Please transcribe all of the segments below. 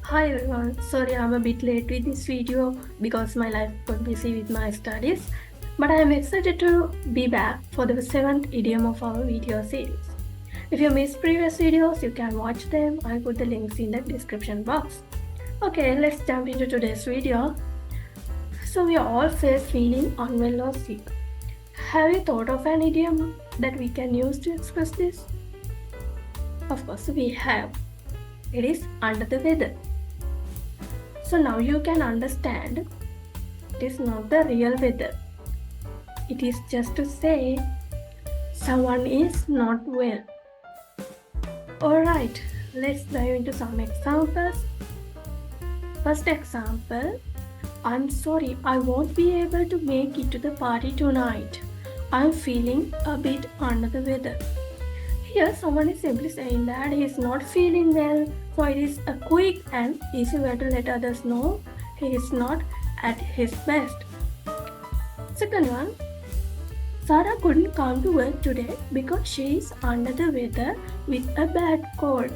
Hi everyone, sorry I'm a bit late with this video because my life got busy with my studies, but I am excited to be back for the 7th idiom of our video series. If you missed previous videos, you can watch them. I'll put the links in the description box. Okay, let's jump into today's video. So we all face feeling unwell or sick. Have you thought of an idiom that we can use to express this? Of course we have. It is under the weather. So now you can understand it is not the real weather. It is just to say someone is not well. Alright, let's dive into some examples. First example, I'm sorry, I won't be able to make it to the party tonight. I'm feeling a bit under the weather. Here, someone is simply saying that he is not feeling well, so it is a quick and easy way to let others know he is not at his best. Second one, Sarah couldn't come to work today because she is under the weather with a bad cold.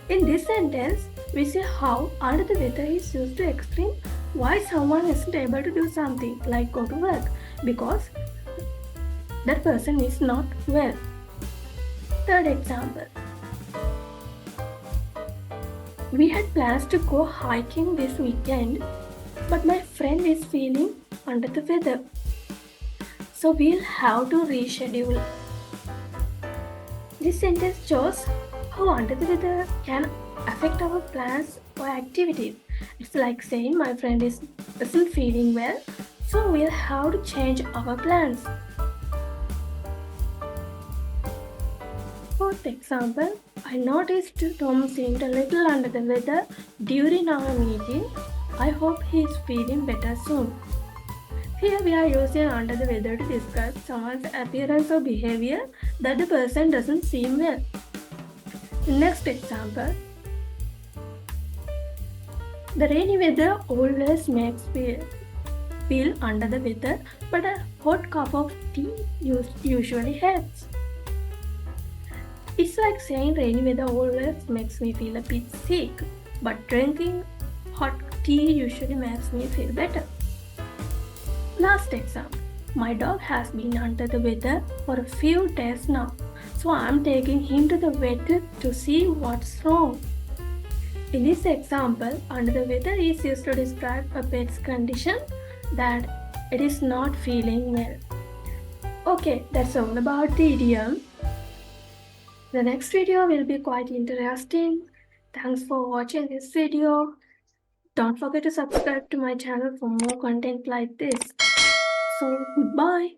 In this sentence, we see how under the weather is used to explain why someone isn't able to do something like go to work because that person is not well. Third example. We had plans to go hiking this weekend, but my friend is feeling under the weather. So we'll have to reschedule. This sentence shows how under the weather can affect our plans or activities. It's like saying my friend isn't feeling well, so we'll have to change our plans. Fourth example, I noticed Tom seemed a little under the weather during our meeting. I hope he is feeling better soon. Here we are using under the weather to describe someone's appearance or behavior that the person doesn't seem well. Next example, the rainy weather always makes me feel under the weather, but a hot cup of tea usually helps. It's like saying rainy weather always makes me feel a bit sick, but drinking hot tea usually makes me feel better. Last example, my dog has been under the weather for a few days now, so I'm taking him to the vet to see what's wrong. In this example, under the weather is used to describe a pet's condition that it is not feeling well. Okay, that's all about the idiom. The next video will be quite interesting. Thanks for watching this video. Don't forget to subscribe to my channel for more content like this. So, goodbye.